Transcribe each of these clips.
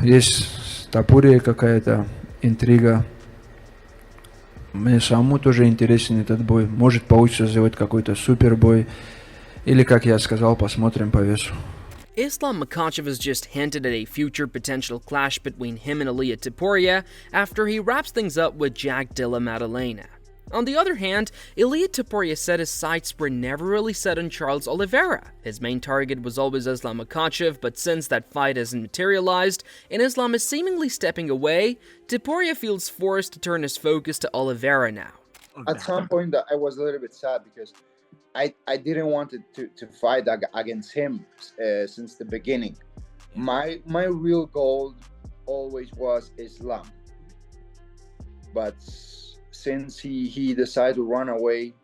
Есть с Топурией какая-то интрига. Мне самому тоже интересен этот бой. Может, получится сделать какой-то супербой. Или, как я сказал, посмотрим по весу. Islam Makhachev has just hinted at a future potential clash between him and Ilia Topuria after he wraps things up with Jack Della Maddalena. On the other hand, Ilia Topuria said his sights were never really set on Charles Oliveira. His main target was always Islam Makhachev, but since that fight hasn't materialized and Islam is seemingly stepping away, Topuria feels forced to turn his focus to Oliveira now. At some point, I was a little bit sad because I didn't want to fight against him since the beginning. My real goal always was Islam, but since he decided to run away.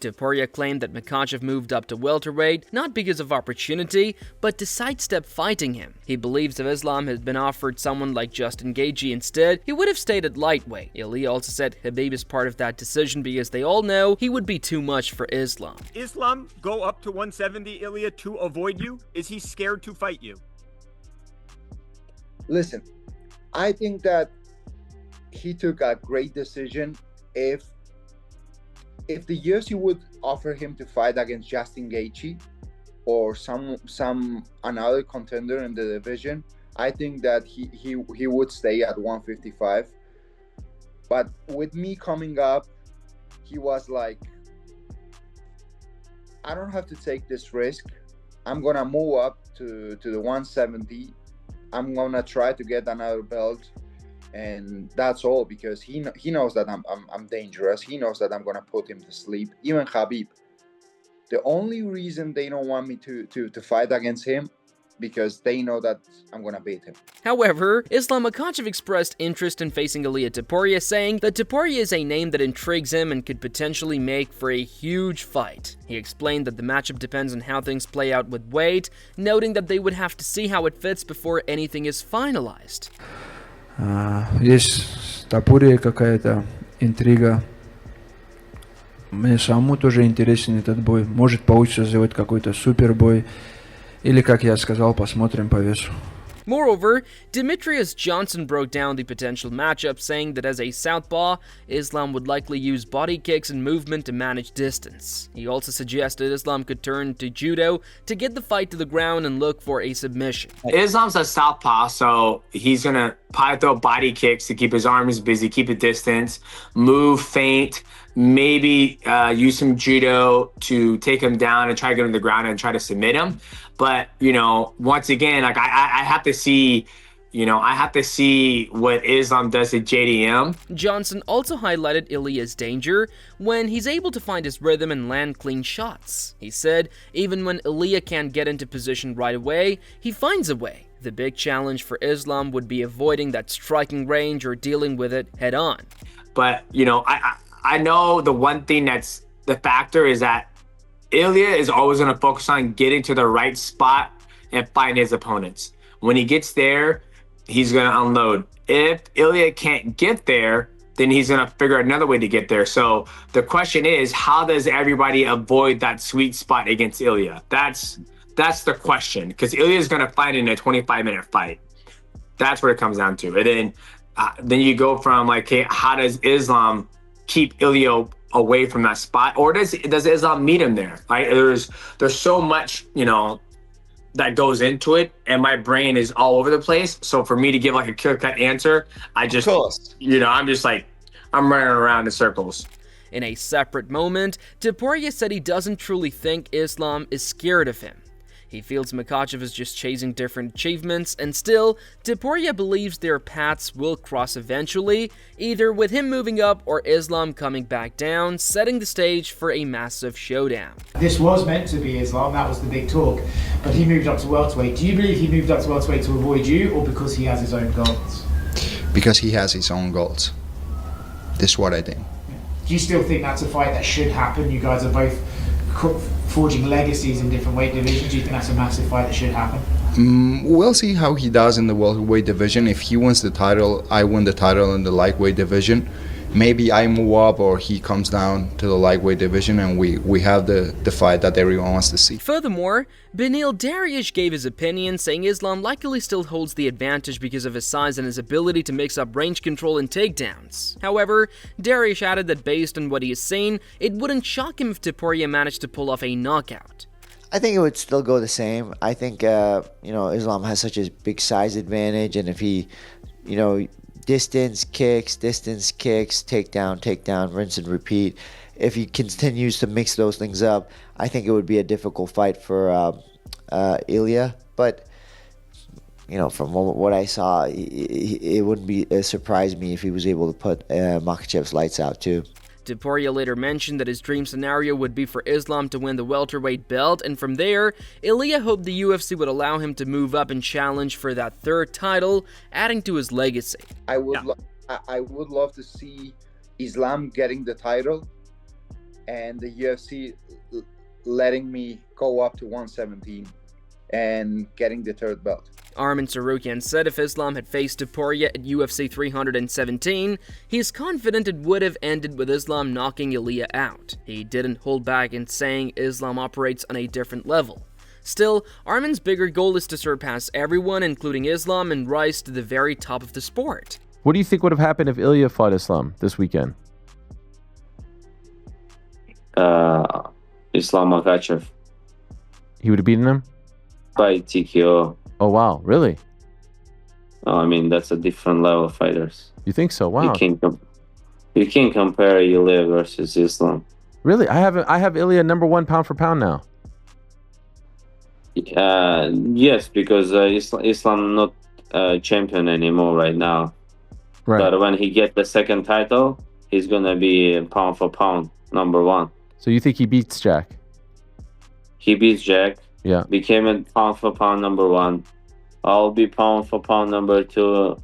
Topuria claimed that Makhachev moved up to welterweight not because of opportunity, but to sidestep fighting him. He believes if Islam had been offered someone like Justin Gaethje instead, he would have stayed at lightweight. Ilia also said Khabib is part of that decision because they all know he would be too much for Islam. Islam go up to 170, Ilia, to avoid you? Is he scared to fight you? Listen, I think that he took a great decision. If the UFC would offer him to fight against Justin Gaethje or some another contender in the division, I think that he would stay at 155. But with me coming up, he was like, I don't have to take this risk. I'm gonna move up to the 170. I'm gonna try to get another belt. And that's all, because he knows that I'm dangerous. He knows that I'm gonna put him to sleep. Even Khabib. The only reason they don't want me to fight against him, because they know that I'm gonna beat him. However, Islam Makhachev expressed interest in facing Ilia Topuria, saying that Topuria is a name that intrigues him and could potentially make for a huge fight. He explained that the matchup depends on how things play out with weight, noting that they would have to see how it fits before anything is finalized. Есть с Топурией какая-то интрига. Мне самому тоже интересен этот бой. Может, получится сделать какой-то супербой. Или, как я сказал, посмотрим по весу. Moreover, Demetrius Johnson broke down the potential matchup, saying that as a southpaw, Islam would likely use body kicks and movement to manage distance. He also suggested Islam could turn to judo to get the fight to the ground and look for a submission. Islam's a southpaw, so he's gonna probably throw body kicks to keep his arms busy, keep a distance, move, feint, maybe use some judo to take him down and try to get him to the ground and try to submit him. But, you know, once again, like I have to see, I have to see what Islam does to JDM. Johnson also highlighted Ilia's danger when he's able to find his rhythm and land clean shots. He said even when Ilia can't get into position right away, he finds a way. The big challenge for Islam would be avoiding that striking range or dealing with it head on. But, I know the one thing that's the factor is that Ilia is always going to focus on getting to the right spot and fighting his opponents. When he gets there, he's going to unload. If Ilia can't get there, then he's going to figure another way to get there. So the question is, how does everybody avoid that sweet spot against Ilia? That's the question, because Ilia is going to fight in a 25-minute fight. That's what it comes down to. And then you go from like, hey, how does Islam keep Ilia away from that spot, or does Islam meet him there? Right? There's so much that goes into it, and my brain is all over the place. So for me to give like a clear-cut answer, I'm just like I'm running around in circles. In a separate moment, Topuria said he doesn't truly think Islam is scared of him. He feels Makhachev is just chasing different achievements, and still, Topuria believes their paths will cross eventually, either with him moving up or Islam coming back down, setting the stage for a massive showdown. This was meant to be Islam, that was the big talk, but he moved up to welterweight. Do you believe he moved up to welterweight to avoid you, or because he has his own goals? Because he has his own goals. This is what I think. Do you still think that's a fight that should happen? You guys are both forging legacies in different weight divisions. Do you think that's a massive fight that should happen? We'll see how he does in the welterweight division. If he wins the title, I win the title in the lightweight division. maybe I move up or he comes down to the lightweight division, and we have the fight that everyone wants to see. Furthermore, Beneil Dariush gave his opinion, saying Islam likely still holds the advantage because of his size and his ability to mix up range control and takedowns. However, Dariush added that based on what he has seen, it wouldn't shock him if Topuria managed to pull off a knockout. I think it would still go the same. I think, Islam has such a big size advantage, and if he, distance kicks, takedown, rinse and repeat, if he continues to mix those things up, I think it would be a difficult fight for Ilia. But, from what I saw, it wouldn't surprise me if he was able to put Makhachev's lights out too. Topuria later mentioned that his dream scenario would be for Islam to win the welterweight belt, and from there, Ilia hoped the UFC would allow him to move up and challenge for that third title, adding to his legacy. I would love to see Islam getting the title and the UFC letting me go up to 117 and getting the third belt. Arman Tsarukyan said if Islam had faced Topuria at UFC 317, he's confident it would have ended with Islam knocking Ilia out. He didn't hold back in saying Islam operates on a different level. Still, Arman's bigger goal is to surpass everyone, including Islam, and rise to the very top of the sport. What do you think would have happened if Ilia fought Islam this weekend? Islam Makhachev He would have beaten him? by TKO. Oh, wow. Really? I mean, that's a different level of fighters. You think so? Wow. You can't compare Ilia versus Islam. Really? I have Ilia number one pound for pound now. Yes, because Islam not champion anymore right now. Right. But when he gets the second title, he's gonna be pound for pound number one. So you think he beats Jack? He beats Jack. Yeah. Became a pound for pound number one. I'll be pound for pound number two,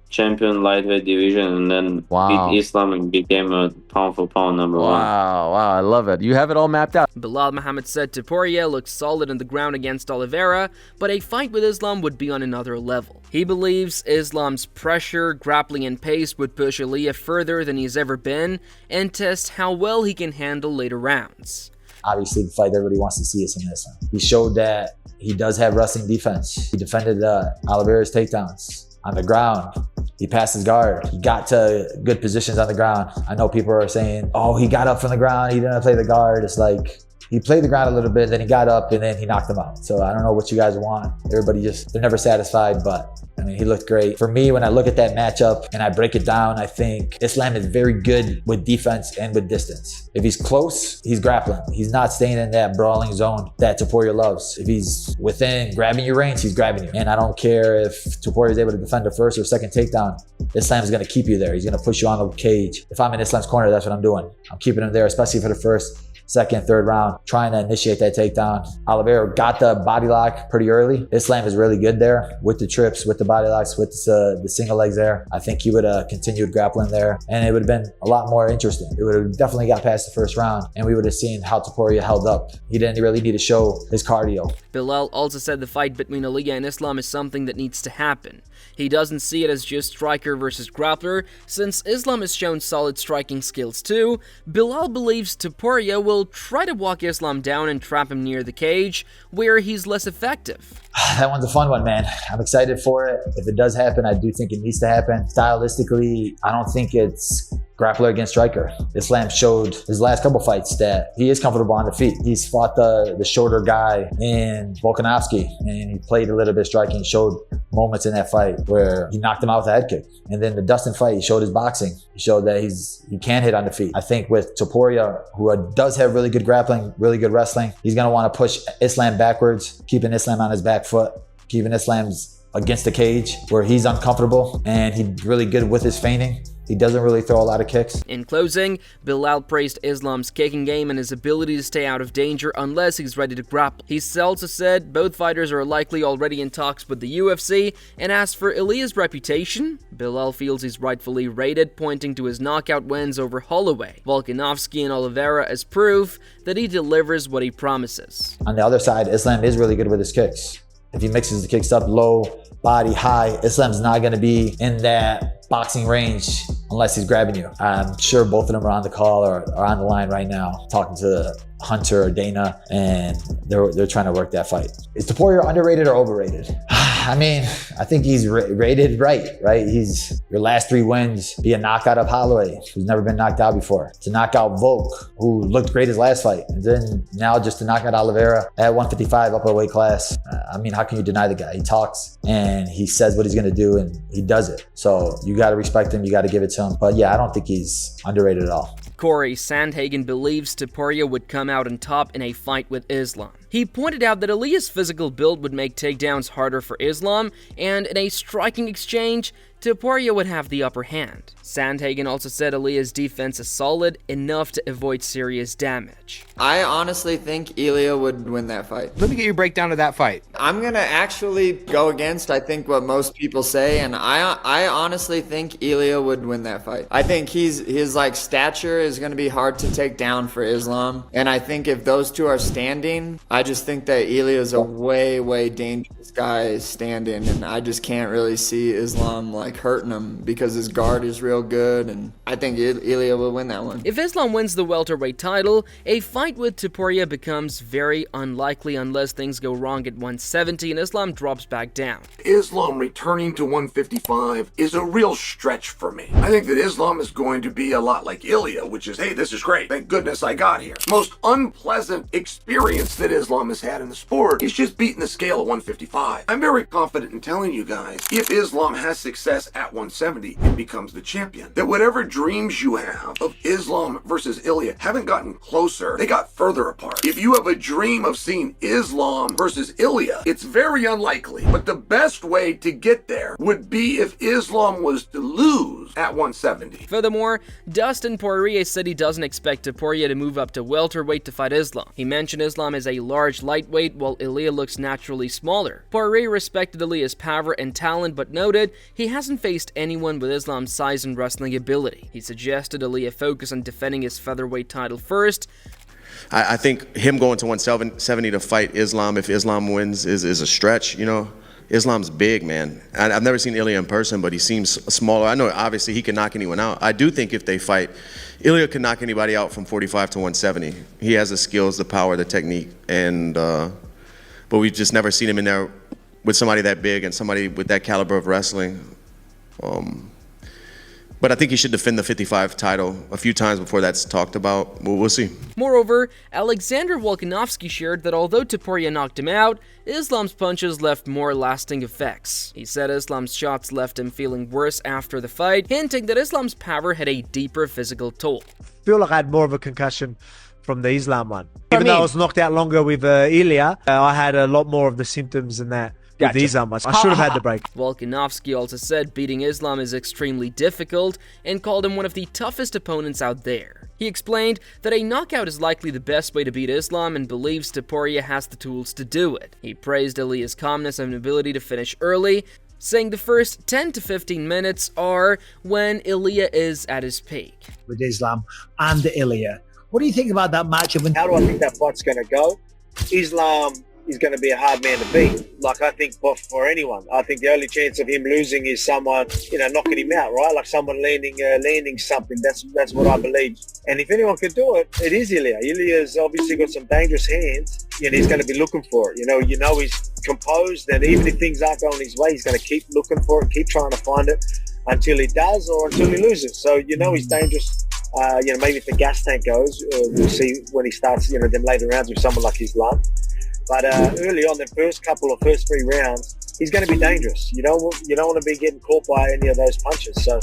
champion lightweight division, and then beat Islam and became a pound for pound number one. Wow, I love it. You have it all mapped out. Bilal Muhammad said Topuria looks solid on the ground against Oliveira, but a fight with Islam would be on another level. He believes Islam's pressure, grappling, and pace would push Ilia further than he's ever been and test how well he can handle later rounds. Obviously, the fight everybody wants to see is from Islam. He showed that he does have wrestling defense. He defended Oliveira's takedowns on the ground. He passed his guard. He got to good positions on the ground. I know people are saying, oh, he got up from the ground. He didn't play the guard. It's like, he played the ground a little bit, then he got up, and then he knocked him out. So I don't know what you guys want. Everybody they're never satisfied, but I mean, he looked great. For me, when I look at that matchup and I break it down, I think Islam is very good with defense and with distance. If he's close, he's grappling. He's not staying in that brawling zone that Topuria loves. If he's within grabbing your range, he's grabbing you. And I don't care if Topuria is able to defend the first or second takedown. Islam's gonna keep you there. He's gonna push you on the cage. If I'm in Islam's corner, that's what I'm doing. I'm keeping him there, especially for the first, second, third round, trying to initiate that takedown. Oliveira got the body lock pretty early. Islam is really good there with the trips, with the body locks, with the single legs there. I think he would have continued grappling there, and it would have been a lot more interesting. It would have definitely got past the first round, and we would have seen how Topuria held up. He didn't really need to show his cardio. Bilal also said the fight between Ilia and Islam is something that needs to happen. He doesn't see it as just striker versus grappler, since Islam has shown solid striking skills too. Bilal believes Topuria will try to walk Islam down and trap him near the cage, where he's less effective. That one's a fun one, man. I'm excited for it. If it does happen, I do think it needs to happen. Stylistically, I don't think it's grappler against striker. Islam showed his last couple fights that he is comfortable on the feet. He's fought the shorter guy in Volkanovski, and he played a little bit striking, showed moments in that fight where he knocked him out with a head kick. And then the Dustin fight, he showed his boxing. He showed that he can hit on the feet. I think with Topuria, who does have really good grappling, really good wrestling, he's gonna wanna push Islam backwards, keeping Islam on his back foot, keeping Islam's against the cage where he's uncomfortable, and he's really good with his feinting. He doesn't really throw a lot of kicks. In closing, Bilal praised Islam's kicking game and his ability to stay out of danger unless he's ready to grapple. He also said both fighters are likely already in talks with the UFC, and as for Ilia's reputation, Bilal feels he's rightfully rated, pointing to his knockout wins over Holloway, Volkanovski, and Oliveira as proof that he delivers what he promises. On the other side, Islam is really good with his kicks. If he mixes the kicks up low, body high, Islam's not going to be in that boxing range unless he's grabbing you. I'm sure both of them are on the call or are on the line right now talking to Hunter or Dana, and they're trying to work that fight. Is Topuria underrated or overrated? I mean, I think he's rated right? He's your last 3 wins, be a knockout of Holloway, who's never been knocked out before, to knock out Volk, who looked great his last fight, and then now just to knock out Oliveira at 155 upper weight class. I mean, how can you deny the guy? He talks and he says what he's gonna do and he does it. So you gotta respect him, you gotta give it to him. But yeah, I don't think he's underrated at all. Corey Sandhagen believes Topuria would come out on top in a fight with Islam. He pointed out that Ilia's physical build would make takedowns harder for Islam, and in a striking exchange, Topuria would have the upper hand. Sandhagen also said Ilia's defense is solid enough to avoid serious damage. I honestly think Ilia would win that fight. Let me get your breakdown of that fight. I'm gonna actually go against, I think, what most people say, and I honestly think Ilia would win that fight. I think his stature is gonna be hard to take down for Islam, and I think if those two are standing, I just think that Ilia is a way dangerous guy standing, and I just can't really see Islam hurting him because his guard is real good, and I think Ilia will win that one. If Islam wins the welterweight title, a fight with Topuria becomes very unlikely unless things go wrong at 170 and Islam drops back down. Islam returning to 155 is a real stretch for me. I think that Islam is going to be a lot like Ilia, which is, hey, this is great. Thank goodness I got here. Most unpleasant experience that Islam has had in the sport is just beating the scale at 155. I'm very confident in telling you guys, if Islam has success at 170 and becomes the champion, that whatever dreams you have of Islam versus Ilia haven't gotten closer, they got further apart. If you have a dream of seeing Islam versus Ilia, it's very unlikely, but the best way to get there would be if Islam was to lose at 170. Furthermore, Dustin Poirier said he doesn't expect Topuria to move up to welterweight to fight Islam. He mentioned Islam is a large lightweight while Ilia looks naturally smaller. Poirier respected Ilia's power and talent, but noted he hasn't faced anyone with Islam's size and wrestling ability. He suggested Ilia focus on defending his featherweight title first. I think him going to 170 to fight Islam, if Islam wins, is a stretch. Islam's big, man. I've never seen Ilia in person, but he seems smaller. I know obviously he can knock anyone out. I do think if they fight, Ilia can knock anybody out from 45 to 170. He has the skills, the power, the technique, and but we've just never seen him in there with somebody that big and somebody with that caliber of wrestling. But I think he should defend the 55 title a few times before that's talked about. We'll see. Moreover, Alexander Volkanovski shared that although Topuria knocked him out, Islam's punches left more lasting effects. He said Islam's shots left him feeling worse after the fight, hinting that Islam's power had a deeper physical toll. I feel like I had more of a concussion from the Islam one. Even though I was knocked out longer with Ilia, I had a lot more of the symptoms than that. Gotcha. With Islam, I should have had the break. Volkanovski also said beating Islam is extremely difficult and called him one of the toughest opponents out there. He explained that a knockout is likely the best way to beat Islam and believes Topuria has the tools to do it. He praised Ilia's calmness and ability to finish early, saying the first 10 to 15 minutes are when Ilia is at his peak. With Islam and Ilia. What do you think about that matchup? How do I think that fight's going to go? Islam is going to be a hard man to beat. I think for anyone, I think the only chance of him losing is someone, knocking him out, right? Like someone landing something. That's what I believe. And if anyone could do it, it is Ilia. Ilia's obviously got some dangerous hands, and he's going to be looking for it. He's composed, and even if things aren't going his way, he's going to keep looking for it, keep trying to find it until he does or until he loses. So he's dangerous. Maybe if the gas tank goes, we'll see when he starts, them later rounds with someone like Islam. But early on, the first 3 rounds, he's going to be dangerous. You don't want to be getting caught by any of those punches. So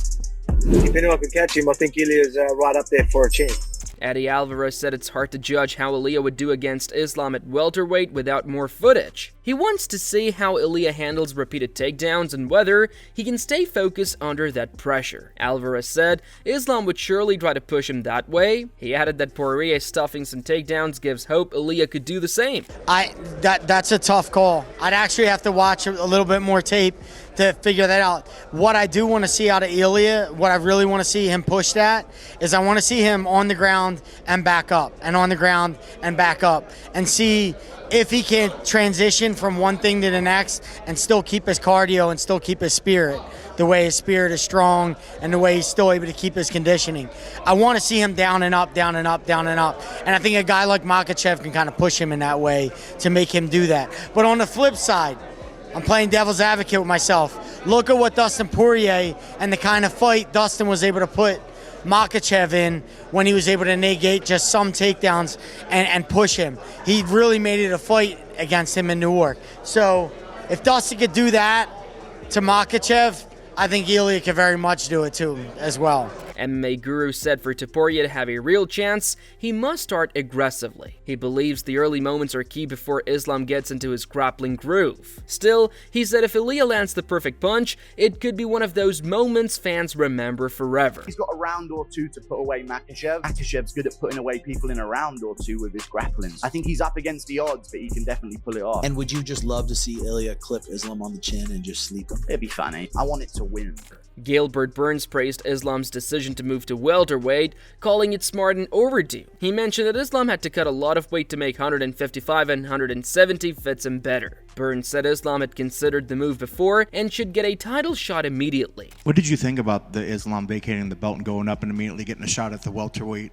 if anyone can catch him, I think Ilia's right up there for a chance. Eddie Alvarez said it's hard to judge how Ilia would do against Islam at welterweight without more footage. He wants to see how Ilia handles repeated takedowns and whether he can stay focused under that pressure. Alvarez said Islam would surely try to push him that way. He added that Poirier stuffing some takedowns gives hope Ilia could do the same. That's a tough call. I'd actually have to watch a little bit more tape to figure that out. What I do want to see out of Ilia, what I really want to see him push that, is I want to see him on the ground and back up, and on the ground and back up, and see if he can transition from one thing to the next and still keep his cardio and still keep his spirit, the way his spirit is strong and the way he's still able to keep his conditioning. I want to see him down and up, down and up, down and up. And I think a guy like Makhachev can kind of push him in that way to make him do that. But on the flip side, I'm playing devil's advocate with myself. Look at what Dustin Poirier and the kind of fight Dustin was able to put Makhachev in when he was able to negate just some takedowns and push him. He really made it a fight against him in Newark. So if Dustin could do that to Makhachev, I think Ilia could very much do it too as well. MMA Guru said for Topuria to have a real chance, he must start aggressively. He believes the early moments are key before Islam gets into his grappling groove. Still, he said if Ilia lands the perfect punch, it could be one of those moments fans remember forever. He's got a round or two to put away Makhachev. Makhachev's good at putting away people in a round or two with his grappling. I think he's up against the odds, but he can definitely pull it off. And would you just love to see Ilia clip Islam on the chin and just sleep him? It'd be funny. I want it to win. Gilbert Burns praised Islam's decision to move to welterweight, calling it smart and overdue. He mentioned that Islam had to cut a lot of weight to make 155 and 170 fits him better. Burns said Islam had considered the move before and should get a title shot immediately. What did you think about the Islam vacating the belt and going up and immediately getting a shot at the welterweight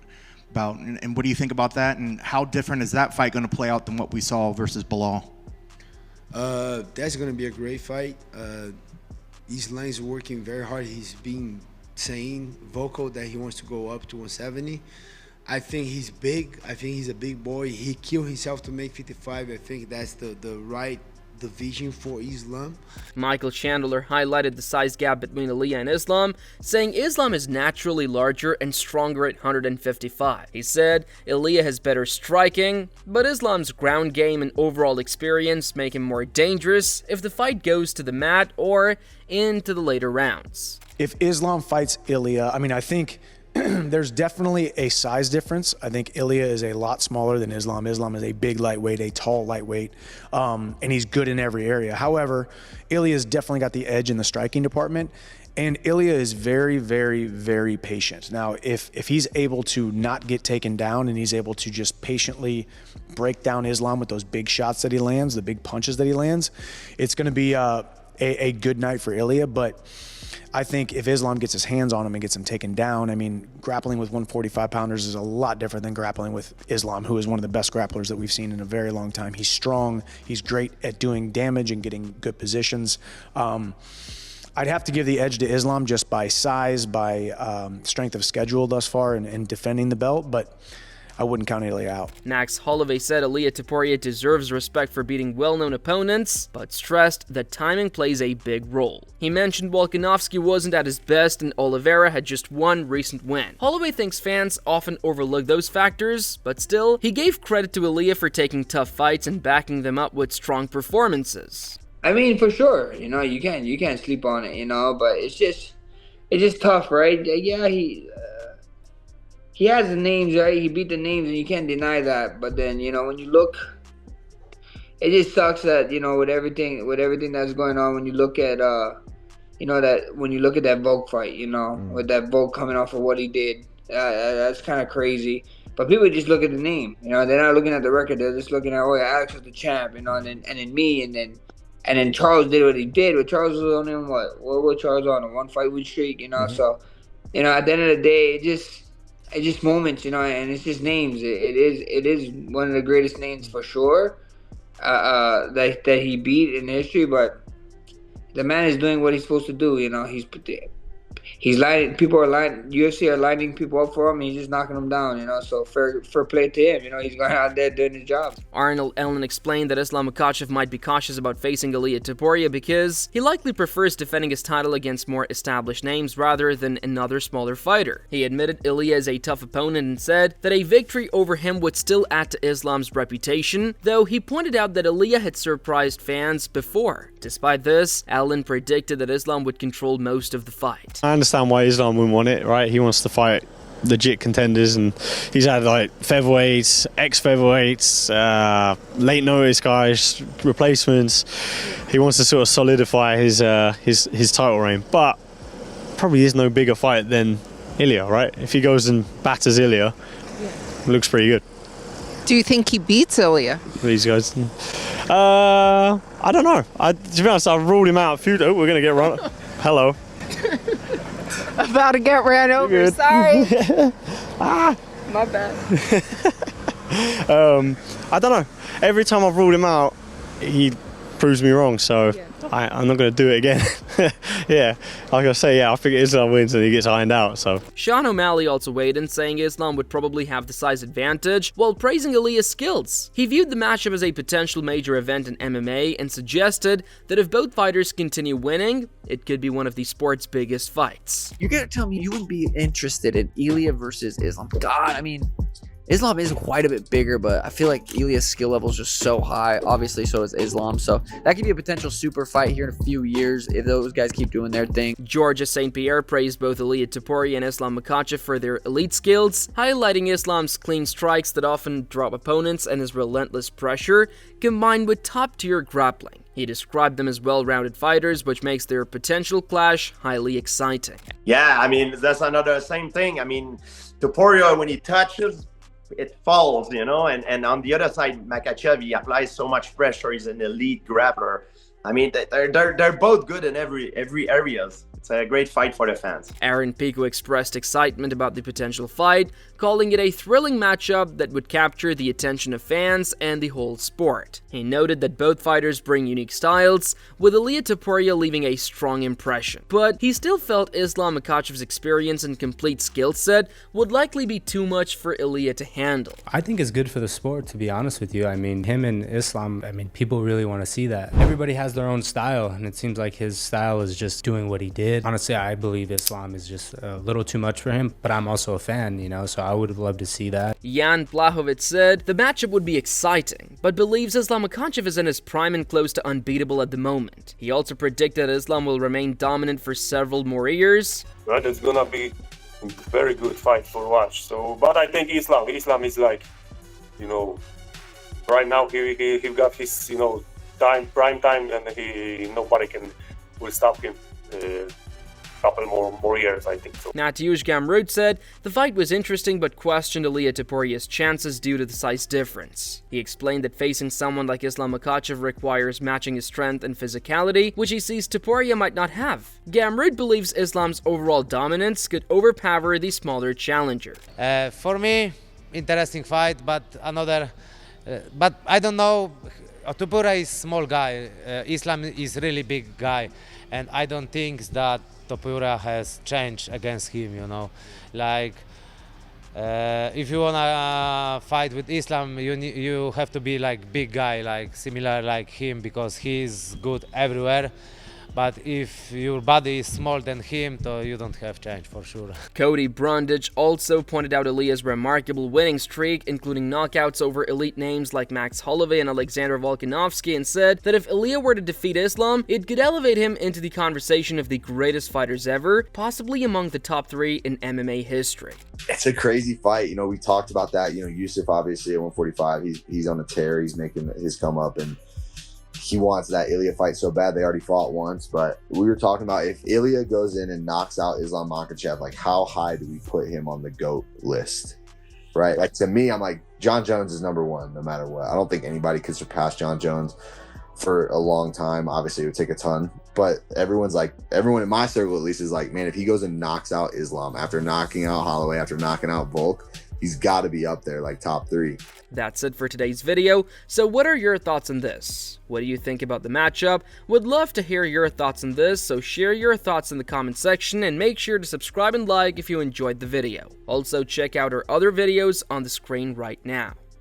bout? And what do you think about that? And how different is that fight going to play out than what we saw versus Bilal? That's going to be a great fight. Islam is working very hard. He's being vocal that he wants to go up to 170. I think he's big. I think he's a big boy. He killed himself to make 55. I think that's the right division for Islam. Michael Chandler highlighted the size gap between Ilia and Islam, saying Islam is naturally larger and stronger at 155. He said Ilia has better striking, but Islam's ground game and overall experience make him more dangerous if the fight goes to the mat or into the later rounds. If Islam fights Ilia, I think there's definitely a size difference. I think Ilia is a lot smaller than Islam. Islam is a big lightweight, a tall lightweight, and he's good in every area. However, Ilia's definitely got the edge in the striking department, and Ilia is very, very, very patient. Now, if he's able to not get taken down and he's able to just patiently break down Islam with those big shots that he lands, the big punches that he lands, it's going to be a good night for Ilia. But I think if Islam gets his hands on him and gets him taken down, grappling with 145-pounders is a lot different than grappling with Islam, who is one of the best grapplers that we've seen in a very long time. He's strong. He's great at doing damage and getting good positions. I'd have to give the edge to Islam just by size, by strength of schedule thus far and defending the belt, but I wouldn't count Ilia out. Max Holloway said Ilia Topuria deserves respect for beating well-known opponents, but stressed that timing plays a big role. He mentioned Volkanovski wasn't at his best and Oliveira had just one recent win. Holloway thinks fans often overlook those factors, but still, he gave credit to Ilia for taking tough fights and backing them up with strong performances. For sure, you can't sleep on it, but it's just tough, right? Yeah, he has the names, right? He beat the names, and you can't deny that. But then, when you look, it just sucks that with everything that's going on. When you look at that Volk fight, with that Volk coming off of what he did, that's kind of crazy. But people just look at the name, they're not looking at the record. They're just looking at, oh yeah, Alex was the champ, and then me, and then Charles did what he did. But Charles was on him what was Charles on a 1 fight win streak, So, at the end of the day, it's just moments, and it's just names. It is one of the greatest names for sure that he beat in history. But the man is doing what he's supposed to do. He's lining. UFC are lining people up for him. And he's just knocking them down. So fair play to him. He's going out there doing his job. Arnold Ellen explained that Islam Makhachev might be cautious about facing Ilia Topuria because he likely prefers defending his title against more established names rather than another smaller fighter. He admitted Ilia is a tough opponent and said that a victory over him would still add to Islam's reputation, though he pointed out that Ilia had surprised fans before. Despite this, Allen predicted that Islam would control most of the fight. I understand why Islam wouldn't want it, right? He wants to fight legit contenders, and he's had featherweights, ex-featherweights, late notice guys, replacements. He wants to sort of solidify his title reign, but probably is no bigger fight than Ilia, right? If he goes and batters Ilia, it looks pretty good. Do you think he beats Ilia? These guys, I don't know. To be honest, I've ruled him out a few. Oh, we're gonna get run. Hello. About to get ran over. Sorry. My bad. I don't know. Every time I've ruled him out, he proves me wrong. So I'm not going to do it again. Yeah, like I say, I figure Islam wins and he gets ironed out. So Sean O'Malley also weighed in, saying Islam would probably have the size advantage, while praising Ilia's skills. He viewed the matchup as a potential major event in MMA and suggested that if both fighters continue winning, it could be one of the sport's biggest fights. You're gonna tell me you wouldn't be interested in Ilia versus Islam? God, I mean, Islam is quite a bit bigger, but I feel like Ilia's skill level is just so high. Obviously, so is Islam. So that could be a potential super fight here in a few years if those guys keep doing their thing. Georges St. Pierre praised both Ilia Topuria and Islam Makhachev for their elite skills, highlighting Islam's clean strikes that often drop opponents and his relentless pressure, combined with top-tier grappling. He described them as well-rounded fighters, which makes their potential clash highly exciting. Yeah, I mean, that's another same thing. I mean, Topuria, when he touches, it falls, you know, and on the other side, Makhachev, he applies so much pressure. He's an elite grappler. I mean, they're both good in every areas. It's a great fight for the fans. Aaron Pico expressed excitement about the potential fight, calling it a thrilling matchup that would capture the attention of fans and the whole sport. He noted that both fighters bring unique styles, with Ilia Topuria leaving a strong impression. But he still felt Islam Makhachev's experience and complete skill set would likely be too much for Ilia to handle. I think it's good for the sport, to be honest with you. I mean, him and Islam, people really want to see that. Everybody has their own style, and it seems like his style is just doing what he did. Honestly, I believe Islam is just a little too much for him, but I'm also a fan, you know, so I would have loved to see that. Jan Blachowicz said the matchup would be exciting, but believes Islam Makhachev is in his prime and close to unbeatable at the moment. He also predicted Islam will remain dominant for several more years. Right, it's gonna be a very good fight for watch. So, but I think Islam is like, you know, right now he got his, you know, prime time, and nobody will stop him. Couple more years, I think so. Natiush Gamrud said the fight was interesting but questioned Ilia Topuria's chances due to the size difference. He explained that facing someone like Islam Makhachev requires matching his strength and physicality, which he sees Topuria might not have. Gamrud believes Islam's overall dominance could overpower the smaller challenger. For me, interesting fight, but but I don't know. Topuria is small guy. Islam is really big guy, and I don't think that Topuria has changed against him, you know. Like, if you wanna fight with Islam, you have to be like big guy, like similar like him, because he's good everywhere. But if your body is smaller than him, so you don't have change for sure. Cody Brundage also pointed out Ilia's remarkable winning streak, including knockouts over elite names like Max Holloway and Alexander Volkanovski, and said that if Ilia were to defeat Islam, it could elevate him into the conversation of the greatest fighters ever, possibly among the top 3 in MMA history. It's a crazy fight. You know, we talked about that. You know, Yusuf obviously at 145, he's on a tear. He's making his come up, and he wants that Ilia fight so bad. They already fought once, but we were talking about if Ilia goes in and knocks out Islam Makhachev, like how high do we put him on the GOAT list, right? Like to me, I'm like, John Jones is #1 no matter what. I don't think anybody could surpass John Jones for a long time. Obviously, it would take a ton, but everyone in my circle at least is like, man, if he goes and knocks out Islam after knocking out Holloway, after knocking out Volk, he's got to be up there like top 3. That's it for today's video. So what are your thoughts on this? What do you think about the matchup? Would love to hear your thoughts on this, so share your thoughts in the comment section and make sure to subscribe and like if you enjoyed the video. Also check out our other videos on the screen right now.